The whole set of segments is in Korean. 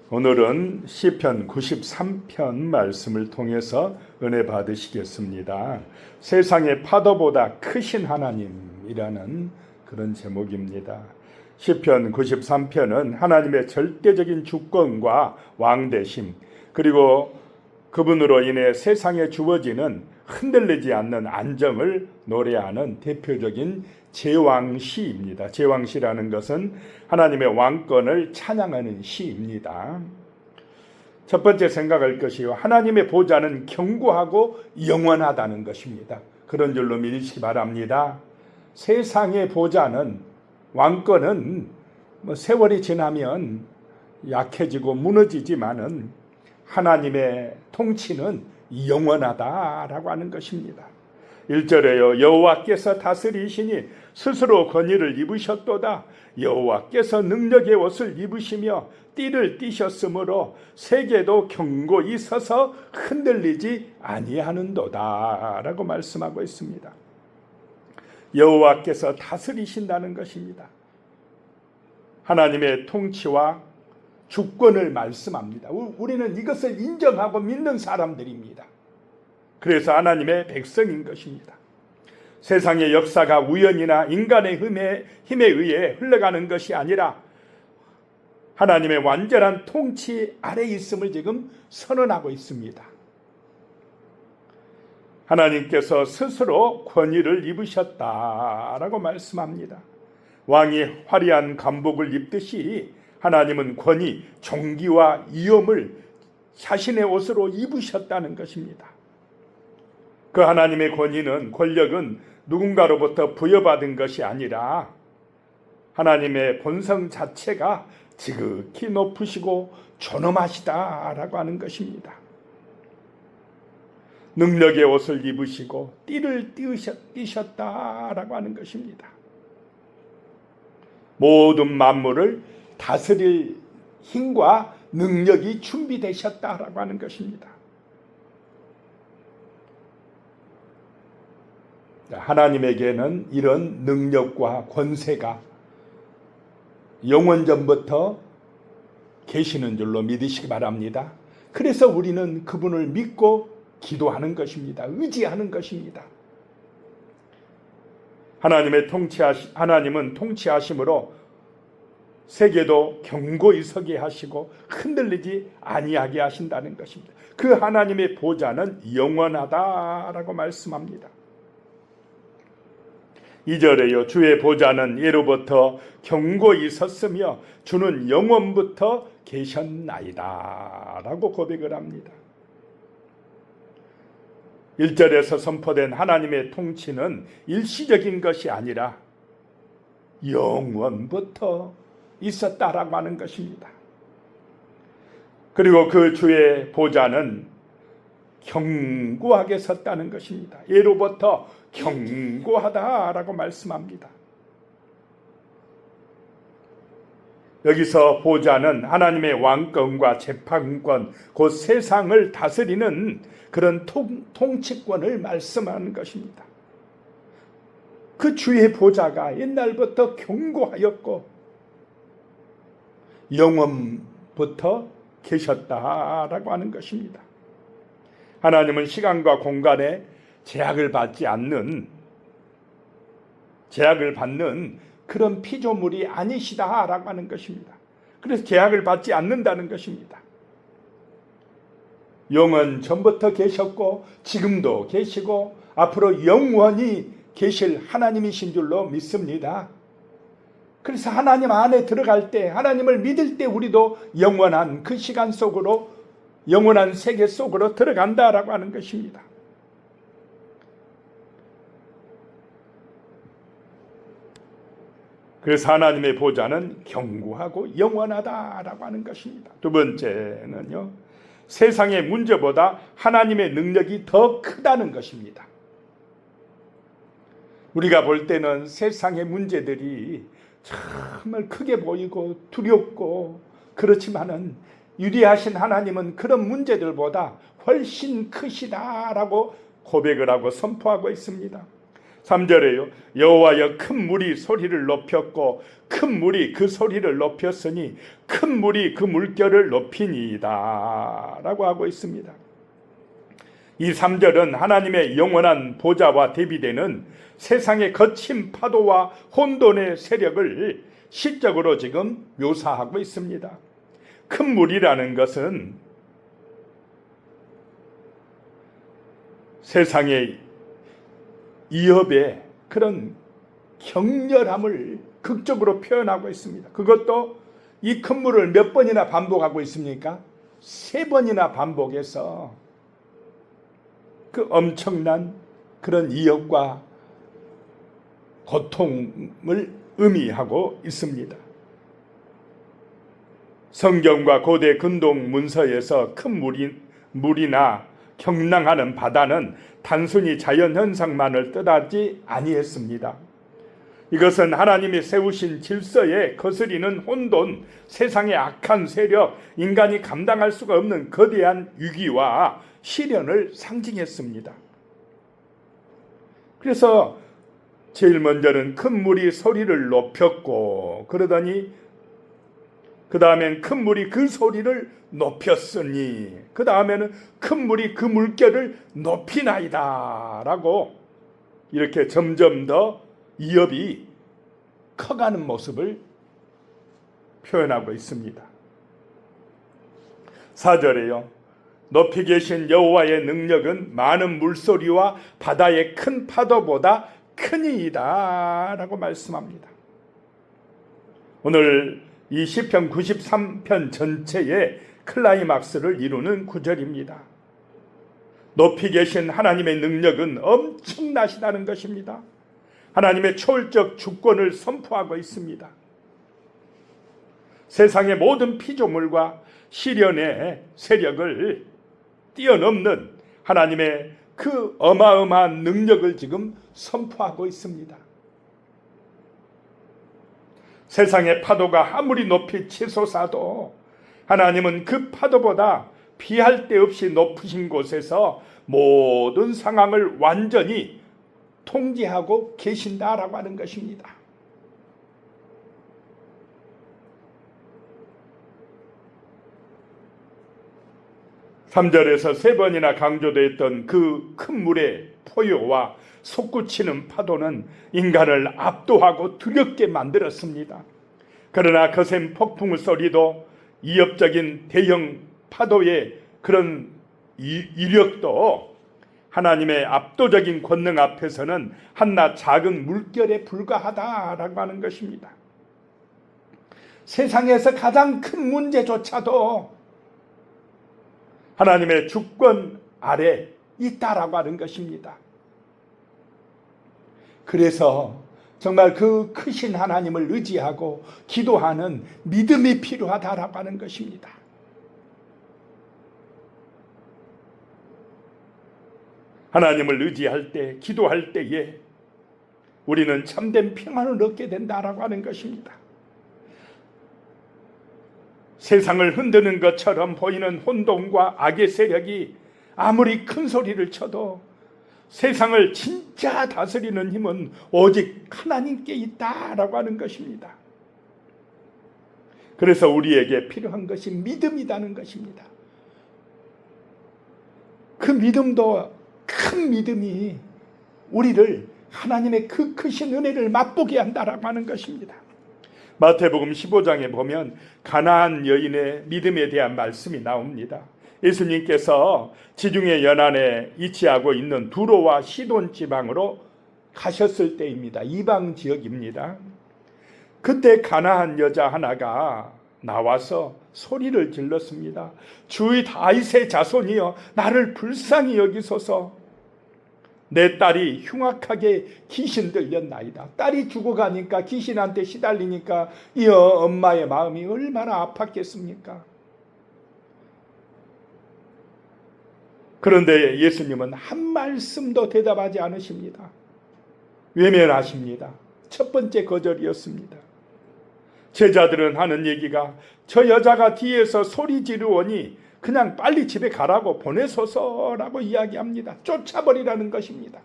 오늘은 시편 93편 말씀을 통해서 은혜 받으시겠습니다. 세상의 파도보다 크신 하나님이라는 그런 제목입니다. 시편 93편은 하나님의 절대적인 주권과 왕대심, 그리고 그분으로 인해 세상에 주어지는 흔들리지 않는 안정을 노래하는 대표적인 제왕시입니다. 제왕시라는 것은 하나님의 왕권을 찬양하는 시입니다. 첫 번째 생각할 것이요, 하나님의 보좌는 견고하고 영원하다는 것입니다. 그런 줄로 믿으시기 바랍니다. 세상의 보좌는, 왕권은 세월이 지나면 약해지고 무너지지만은 하나님의 통치는 영원하다라고 하는 것입니다. 1절에요. 여호와께서 다스리시니 스스로 권위를 입으셨도다. 여호와께서 능력의 옷을 입으시며 띠를 띠셨으므로 세계도 견고히 서서 흔들리지 아니하는도다 라고 말씀하고 있습니다. 여호와께서 다스리신다는 것입니다. 하나님의 통치와 주권을 말씀합니다. 우리는 이것을 인정하고 믿는 사람들입니다. 그래서 하나님의 백성인 것입니다. 세상의 역사가 우연이나 인간의 힘에 의해 흘러가는 것이 아니라 하나님의 완전한 통치 아래 있음을 지금 선언하고 있습니다. 하나님께서 스스로 권위를 입으셨다라고 말씀합니다. 왕이 화려한 감복을 입듯이 하나님은 권위, 존귀와 위엄을 자신의 옷으로 입으셨다는 것입니다. 그 하나님의 권력은 누군가로부터 부여받은 것이 아니라 하나님의 본성 자체가 지극히 높으시고 존엄하시다라고 하는 것입니다. 능력의 옷을 입으시고 띠를 띠셨다라고 하는 것입니다. 모든 만물을 다스릴 힘과 능력이 준비되셨다라고 하는 것입니다. 하나님에게는 이런 능력과 권세가 영원전부터 계시는 줄로 믿으시기 바랍니다. 그래서 우리는 그분을 믿고 기도하는 것입니다. 의지하는 것입니다. 하나님은 통치하심으로 세계도 견고히 서게 하시고 흔들리지 아니하게 하신다는 것입니다. 그 하나님의 보좌는 영원하다라고 말씀합니다. 2절에요. 주의 보좌는 예로부터 견고히 섰으며 주는 영원부터 계셨나이다 라고 고백을 합니다. 1절에서 선포된 하나님의 통치는 일시적인 것이 아니라 영원부터 있었다라고 하는 것입니다. 그리고 그 주의 보좌는 견고하게 섰다는 것입니다. 예로부터 견고하다라고 말씀합니다. 여기서 보좌는 하나님의 왕권과 재판권, 곧 세상을 다스리는 그런 통치권을 말씀하는 것입니다. 그 주의 보좌가 옛날부터 견고하였고 영원부터 계셨다라고 하는 것입니다. 하나님은 시간과 공간에 제약을 받는 그런 피조물이 아니시다라고 하는 것입니다. 그래서 제약을 받지 않는다는 것입니다. 영원 전부터 계셨고 지금도 계시고 앞으로 영원히 계실 하나님이신 줄로 믿습니다. 그래서 하나님 안에 들어갈 때, 하나님을 믿을 때 우리도 영원한 그 시간 속으로, 영원한 세계 속으로 들어간다라고 하는 것입니다. 그래서 하나님의 보좌는 견고하고 영원하다라고 하는 것입니다. 두 번째는요, 세상의 문제보다 하나님의 능력이 더 크다는 것입니다. 우리가 볼 때는 세상의 문제들이 정말 크게 보이고 두렵고 그렇지만은 유리하신 하나님은 그런 문제들보다 훨씬 크시다라고 고백을 하고 선포하고 있습니다. 3절에요. 여호와여 큰 물이 소리를 높였고 큰 물이 그 소리를 높였으니 큰 물이 그 물결을 높이니이다 라고 하고 있습니다. 이 3절은 하나님의 영원한 보좌와 대비되는 세상의 거친 파도와 혼돈의 세력을 시적으로 지금 묘사하고 있습니다. 큰 물이라는 것은 세상의 이협의 그런 격렬함을 극적으로 표현하고 있습니다. 그것도 이 큰 물을 몇 번이나 반복하고 있습니까? 3번이나 반복해서 그 엄청난 그런 이협과 고통을 의미하고 있습니다. 성경과 고대 근동 문서에서 큰 물이나 경랑하는 바다는 단순히 자연현상만을 뜻하지 아니했습니다. 이것은 하나님이 세우신 질서에 거스리는 혼돈, 세상의 악한 세력, 인간이 감당할 수가 없는 거대한 위기와 시련을 상징했습니다. 그래서 제일 먼저는 큰 물이 소리를 높였고 그러더니 그 다음엔 큰 물이 그 소리를 높였으니 그 다음에는 큰 물이 그 물결을 높이나이다 라고 이렇게 점점 더 이협이 커가는 모습을 표현하고 있습니다. 4절에요. 높이 계신 여호와의 능력은 많은 물소리와 바다의 큰 파도보다 크니이다 라고 말씀합니다. 오늘 이 시편 93편 전체의 클라이막스를 이루는 구절입니다. 높이 계신 하나님의 능력은 엄청나시다는 것입니다. 하나님의 초월적 주권을 선포하고 있습니다. 세상의 모든 피조물과 시련의 세력을 뛰어넘는 하나님의 그 어마어마한 능력을 지금 선포하고 있습니다. 세상의 파도가 아무리 높이 치솟아도 하나님은 그 파도보다 피할 데 없이 높으신 곳에서 모든 상황을 완전히 통제하고 계신다라고 하는 것입니다. (3절에서) 3번이나 강조됐던 그 큰 물의 포효와 솟구치는 파도는 인간을 압도하고 두렵게 만들었습니다. 그러나 거센 폭풍 소리도 이협적인 대형 파도의 그런 이력도 하나님의 압도적인 권능 앞에서는 한낱 작은 물결에 불과하다라고 하는 것입니다. 세상에서 가장 큰 문제조차도 하나님의 주권 아래 있다라고 하는 것입니다. 그래서 정말 그 크신 하나님을 의지하고 기도하는 믿음이 필요하다라고 하는 것입니다. 하나님을 의지할 때, 기도할 때에 우리는 참된 평안을 얻게 된다라고 하는 것입니다. 세상을 흔드는 것처럼 보이는 혼돈과 악의 세력이 아무리 큰 소리를 쳐도 세상을 진짜 다스리는 힘은 오직 하나님께 있다라고 하는 것입니다. 그래서 우리에게 필요한 것이 믿음이라는 것입니다. 그 믿음도 큰 믿음이 우리를 하나님의 그 크신 은혜를 맛보게 한다라고 하는 것입니다. 마태복음 15장에 보면 가나안 여인의 믿음에 대한 말씀이 나옵니다. 예수님께서 지중해 연안에 위치하고 있는 두로와 시돈 지방으로 가셨을 때입니다. 이방 지역입니다. 그때 가나안 여자 하나가 나와서 소리를 질렀습니다. 주의 다윗의 자손이여 나를 불쌍히 여기소서. 내 딸이 흉악하게 귀신 들렸나이다. 딸이 죽어가니까 귀신한테 시달리니까 이 엄마의 마음이 얼마나 아팠겠습니까? 그런데 예수님은 한 말씀도 대답하지 않으십니다. 외면하십니다. 첫 번째 거절이었습니다. 제자들은 하는 얘기가 저 여자가 뒤에서 소리 지르오니 그냥 빨리 집에 가라고 보내소서라고 이야기합니다. 쫓아버리라는 것입니다.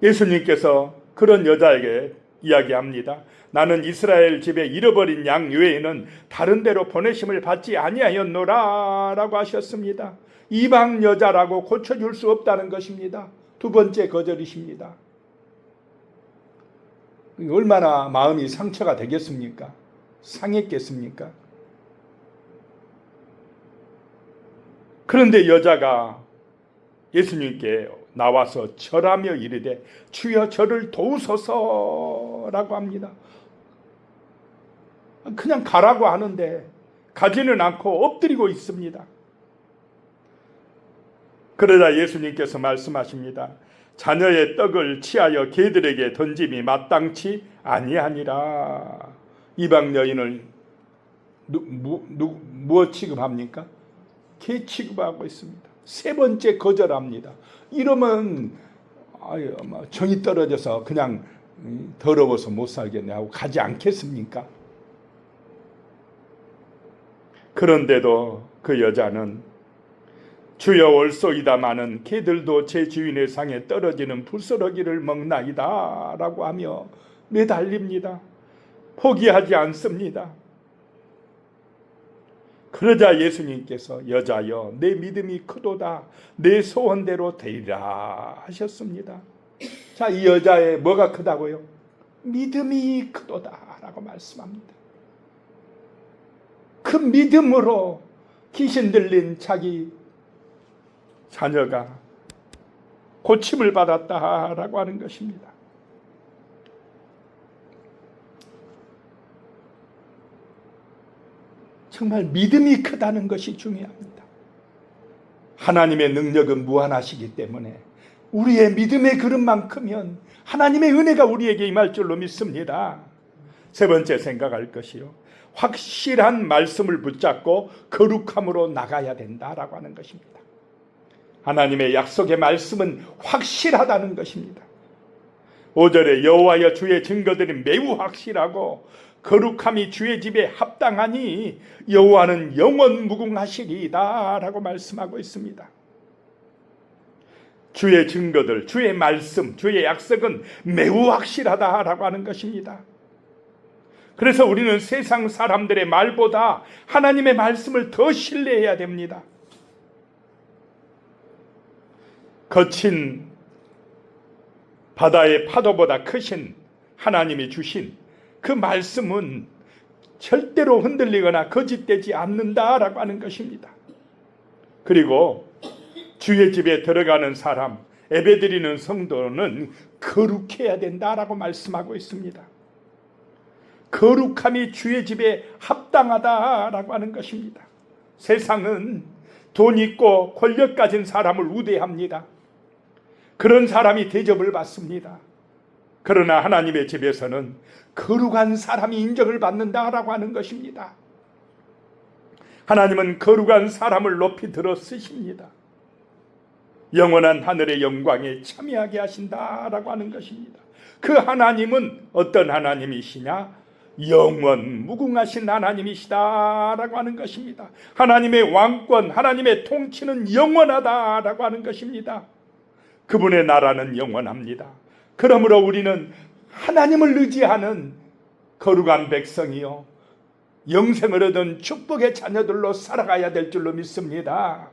예수님께서 그런 여자에게 이야기합니다. 나는 이스라엘 집에 잃어버린 양 외에는 다른 데로 보내심을 받지 아니하였노라 라고 하셨습니다. 이방 여자라고 고쳐줄 수 없다는 것입니다. 두 번째 거절이십니다. 얼마나 마음이 상처가 되겠습니까? 상했겠습니까? 그런데 여자가 예수님께 나와서 절하며 이르되 주여 저를 도우소서라고 합니다. 그냥 가라고 하는데 가지는 않고 엎드리고 있습니다. 그러자 예수님께서 말씀하십니다. 자녀의 떡을 취하여 개들에게 던짐이 마땅치 아니하니라. 이방 여인을 무엇 취급합니까? 개 취급하고 있습니다. 세 번째 거절합니다. 이러면 정이 떨어져서 그냥 더러워서 못 살겠네 하고 가지 않겠습니까? 그런데도 그 여자는 주여 올소이다마는 개들도 제 주인의 상에 떨어지는 부스러기를 먹나이다 라고 하며 매달립니다. 포기하지 않습니다. 그러자 예수님께서 여자여 내 믿음이 크도다 내 소원대로 되리라 하셨습니다. 자, 이 여자의 뭐가 크다고요? 믿음이 크도다 라고 말씀합니다. 그 믿음으로 귀신 들린 자기 자녀가 고침을 받았다라고 하는 것입니다. 정말 믿음이 크다는 것이 중요합니다. 하나님의 능력은 무한하시기 때문에 우리의 믿음의 그릇만 크면 하나님의 은혜가 우리에게 임할 줄로 믿습니다. 세 번째 생각할 것이요, 확실한 말씀을 붙잡고 거룩함으로 나가야 된다라고 하는 것입니다. 하나님의 약속의 말씀은 확실하다는 것입니다. 5절에 여호와여 주의 증거들이 매우 확실하고 거룩함이 주의 집에 합당하니 여호와는 영원 무궁하시리이다 라고 말씀하고 있습니다. 주의 증거들, 주의 말씀, 주의 약속은 매우 확실하다라고 하는 것입니다. 그래서 우리는 세상 사람들의 말보다 하나님의 말씀을 더 신뢰해야 됩니다. 거친 바다의 파도보다 크신 하나님이 주신 그 말씀은 절대로 흔들리거나 거짓되지 않는다라고 하는 것입니다. 그리고 주의 집에 들어가는 사람, 예배드리는 성도는 거룩해야 된다라고 말씀하고 있습니다. 거룩함이 주의 집에 합당하다라고 하는 것입니다. 세상은 돈 있고 권력 가진 사람을 우대합니다. 그런 사람이 대접을 받습니다. 그러나 하나님의 집에서는 거룩한 사람이 인정을 받는다라고 하는 것입니다. 하나님은 거룩한 사람을 높이 들어 쓰십니다. 영원한 하늘의 영광에 참여하게 하신다라고 하는 것입니다. 그 하나님은 어떤 하나님이시냐? 영원 무궁하신 하나님이시다라고 하는 것입니다. 하나님의 왕권, 하나님의 통치는 영원하다라고 하는 것입니다. 그분의 나라는 영원합니다. 그러므로 우리는 하나님을 의지하는 거룩한 백성이요, 영생을 얻은 축복의 자녀들로 살아가야 될 줄로 믿습니다.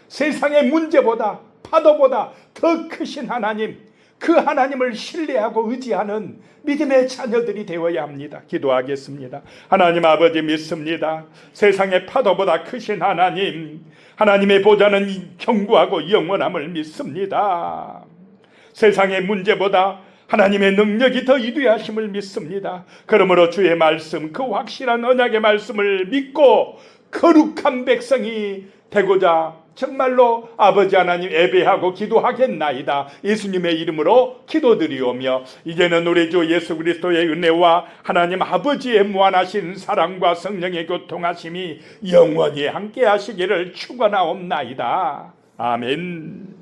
세상의 문제보다 파도보다 더 크신 하나님, 그 하나님을 신뢰하고 의지하는 믿음의 자녀들이 되어야 합니다. 기도하겠습니다. 하나님 아버지 믿습니다. 세상의 파도보다 크신 하나님, 하나님의 보좌는 견고하고 영원함을 믿습니다. 세상의 문제보다 하나님의 능력이 더 위대하심을 믿습니다. 그러므로 주의 말씀, 그 확실한 언약의 말씀을 믿고 거룩한 백성이 되고자 정말로 아버지 하나님 예배하고 기도하겠나이다. 예수님의 이름으로 기도드리오며, 이제는 우리 주 예수 그리스도의 은혜와 하나님 아버지의 무한하신 사랑과 성령의 교통하심이 영원히 함께 하시기를 축원하옵나이다. 아멘.